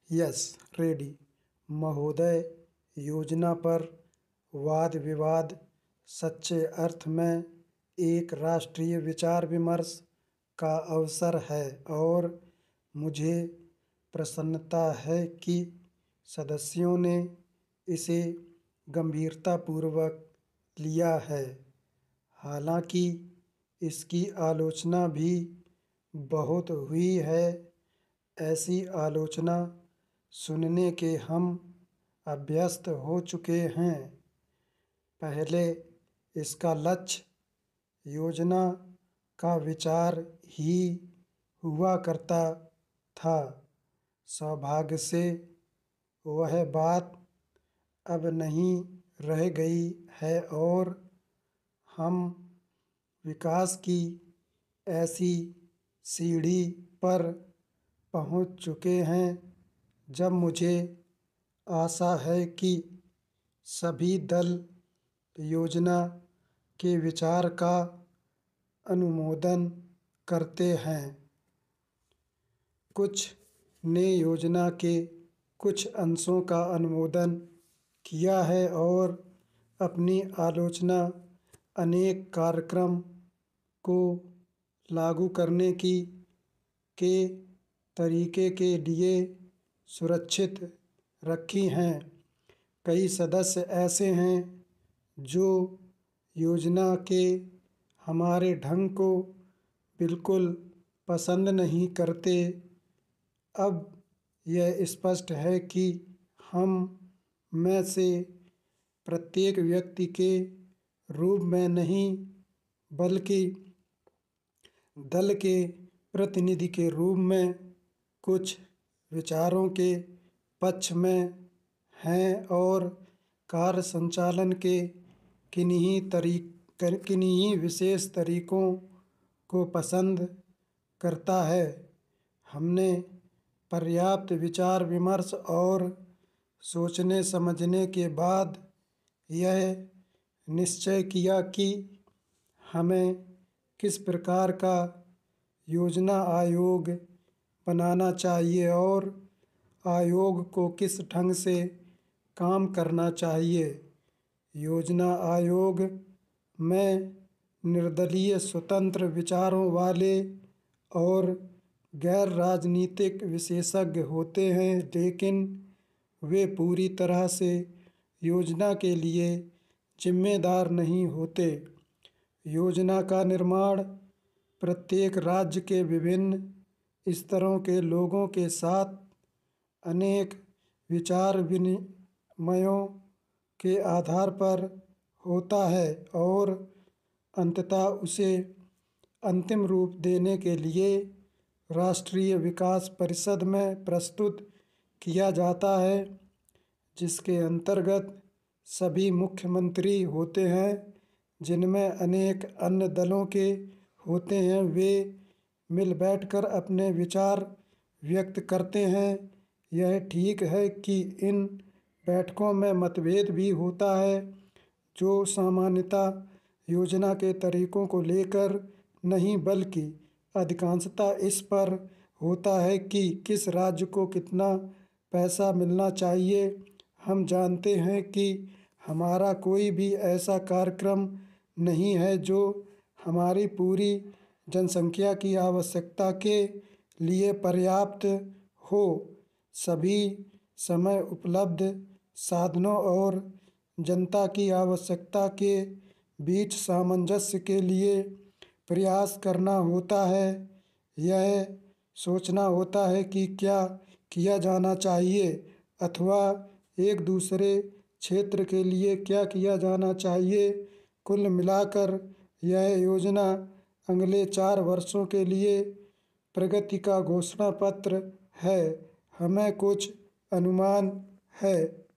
Yes, ready. महोदय, योजना पर वाद विवाद सच्चे अर्थ में एक राष्ट्रीय विचार विमर्श का अवसर है और मुझे प्रसन्नता है कि सदस्यों ने इसे गंभीरतापूर्वक लिया है। हालांकि इसकी आलोचना भी बहुत हुई है। ऐसी आलोचना सुनने के हम अभ्यस्त हो चुके हैं। पहले इसका लक्ष्य योजना का विचार ही हुआ करता था। सौभाग्य से वह बात अब नहीं रह गई है और हम विकास की ऐसी सीढ़ी पर पहुंच चुके हैं जब मुझे आशा है कि सभी दल योजना के विचार का अनुमोदन करते हैं। कुछ ने योजना के कुछ अंशों का अनुमोदन किया है और अपनी आलोचना अनेक कार्यक्रम को लागू करने के तरीके के लिए सुरक्षित रखी हैं। कई सदस्य ऐसे हैं जो योजना के हमारे ढंग को बिल्कुल पसंद नहीं करते। अब यह स्पष्ट है कि हम में से प्रत्येक व्यक्ति के रूप में नहीं, बल्कि दल के प्रतिनिधि के रूप में कुछ विचारों के पक्ष में हैं और कार्य संचालन के किन्हीं विशेष तरीकों को पसंद करता है। हमने पर्याप्त विचार विमर्श और सोचने समझने के बाद यह निश्चय किया कि हमें किस प्रकार का योजना आयोग बनाना चाहिए और आयोग को किस ढंग से काम करना चाहिए। योजना आयोग में निर्दलीय स्वतंत्र विचारों वाले और गैर राजनीतिक विशेषज्ञ होते हैं, लेकिन वे पूरी तरह से योजना के लिए जिम्मेदार नहीं होते। योजना का निर्माण प्रत्येक राज्य के विभिन्न स्तरों के लोगों के साथ अनेक विचार विनिमयों के आधार पर होता है और अंततः उसे अंतिम रूप देने के लिए राष्ट्रीय विकास परिषद में प्रस्तुत किया जाता है, जिसके अंतर्गत सभी मुख्यमंत्री होते हैं, जिनमें अनेक अन्य दलों के होते हैं। वे मिल बैठकर अपने विचार व्यक्त करते हैं। यह ठीक है कि इन बैठकों में मतभेद भी होता है, जो सामान्यतः योजना के तरीकों को लेकर नहीं, बल्कि अधिकांशतः इस पर होता है कि किस राज्य को कितना पैसा मिलना चाहिए। हम जानते हैं कि हमारा कोई भी ऐसा कार्यक्रम नहीं है जो हमारी पूरी जनसंख्या की आवश्यकता के लिए पर्याप्त हो। सभी समय उपलब्ध साधनों और जनता की आवश्यकता के बीच सामंजस्य के लिए प्रयास करना होता है। यह सोचना होता है कि क्या किया जाना चाहिए अथवा एक दूसरे क्षेत्र के लिए क्या किया जाना चाहिए। कुल मिलाकर यह योजना अगले 4 वर्षों के लिए प्रगति का घोषणा पत्र है। हमें कुछ अनुमान है